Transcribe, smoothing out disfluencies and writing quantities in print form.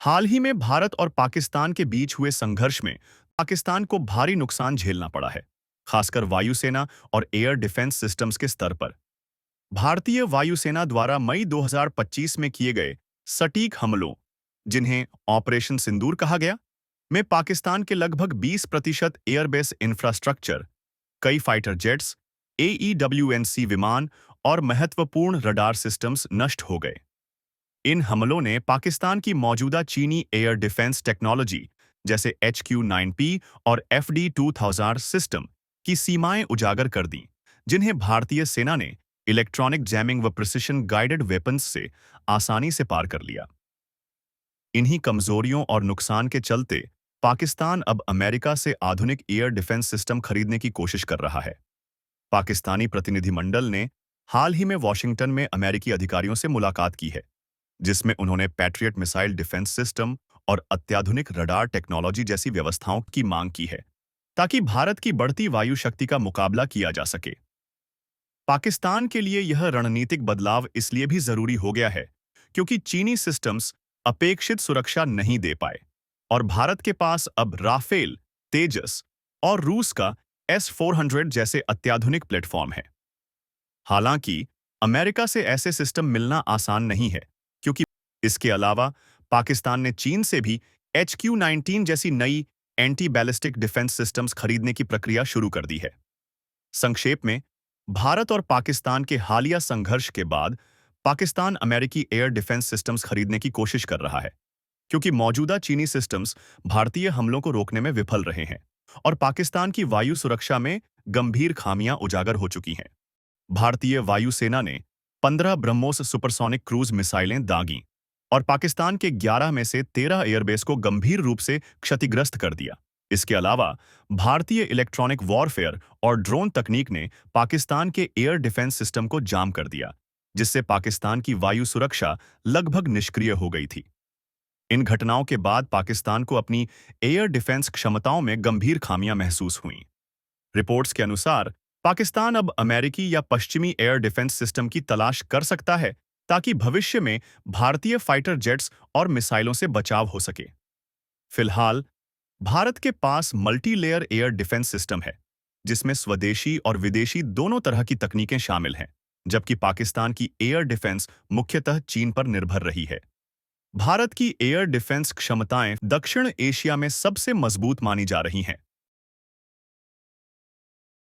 हाल ही में भारत और पाकिस्तान के बीच हुए संघर्ष में पाकिस्तान को भारी नुकसान झेलना पड़ा है, खासकर वायुसेना और एयर डिफेंस सिस्टम्स के स्तर पर। भारतीय वायुसेना द्वारा मई 2025 में किए गए सटीक हमलों, जिन्हें ऑपरेशन सिंदूर कहा गया, में पाकिस्तान के लगभग 20% एयरबेस इंफ्रास्ट्रक्चर, कई फाइटर जेट्स, AEWNC विमान और महत्वपूर्ण रडार सिस्टम्स नष्ट हो गए। इन हमलों ने पाकिस्तान की मौजूदा चीनी एयर डिफेंस टेक्नोलॉजी जैसे HQ-9P और FD-2000 सिस्टम की सीमाएं उजागर कर दी, जिन्हें भारतीय सेना ने इलेक्ट्रॉनिक जैमिंग व प्रिसिशन गाइडेड वेपन्स से आसानी से पार कर लिया। इन्हीं कमजोरियों और नुकसान के चलते पाकिस्तान अब अमेरिका से आधुनिक एयर डिफेंस सिस्टम खरीदने की कोशिश कर रहा है। पाकिस्तानी प्रतिनिधिमंडल ने हाल ही में वॉशिंगटन में अमेरिकी अधिकारियों से मुलाकात की है, जिसमें उन्होंने पैट्रियट मिसाइल डिफेंस सिस्टम और अत्याधुनिक रडार टेक्नोलॉजी जैसी व्यवस्थाओं की मांग की है, ताकि भारत की बढ़ती वायु शक्ति का मुकाबला किया जा सके। पाकिस्तान के लिए यह रणनीतिक बदलाव इसलिए भी जरूरी हो गया है क्योंकि चीनी सिस्टम्स अपेक्षित सुरक्षा नहीं दे पाए और भारत के पास अब राफेल, तेजस और रूस का S-400 जैसे अत्याधुनिक प्लेटफॉर्म है। हालांकि अमेरिका से ऐसे सिस्टम मिलना आसान नहीं है, क्योंकि इसके अलावा पाकिस्तान ने चीन से भी HQ-19 जैसी नई एंटी बैलिस्टिक डिफेंस सिस्टम्स खरीदने की प्रक्रिया शुरू कर दी है। संक्षेप में, भारत और पाकिस्तान के हालिया संघर्ष के बाद पाकिस्तान अमेरिकी एयर डिफेंस सिस्टम्स खरीदने की कोशिश कर रहा है, क्योंकि मौजूदा चीनी सिस्टम्स भारतीय हमलों को रोकने में विफल रहे हैं और पाकिस्तान की वायु सुरक्षा में गंभीर खामियां उजागर हो चुकी हैं। भारतीय वायुसेना ने 15 ब्रह्मोस सुपरसोनिक क्रूज मिसाइलें दागीं और पाकिस्तान के 11 में से 13 एयरबेस को गंभीर रूप से क्षतिग्रस्त कर दिया। इसके अलावा भारतीय इलेक्ट्रॉनिक वॉरफेयर और ड्रोन तकनीक ने पाकिस्तान के एयर डिफेंस सिस्टम को जाम कर दिया, जिससे पाकिस्तान की वायु सुरक्षा लगभग निष्क्रिय हो गई थी। इन घटनाओं के बाद पाकिस्तान को अपनी एयर डिफेंस क्षमताओं में गंभीर खामियां महसूस हुईं। रिपोर्ट्स के अनुसार पाकिस्तान अब अमेरिकी या पश्चिमी एयर डिफेंस सिस्टम की तलाश कर सकता है, ताकि भविष्य में भारतीय फाइटर जेट्स और मिसाइलों से बचाव हो सके। फिलहाल भारत के पास multi layer air defence system है, जिसमें स्वदेशी और विदेशी दोनों तरह की तकनीकें शामिल हैं, जबकि पाकिस्तान की एयर डिफेंस मुख्यतः चीन पर निर्भर रही है। भारत की एयर डिफेंस क्षमताएं दक्षिण एशिया में सबसे मजबूत मानी जा रही हैं,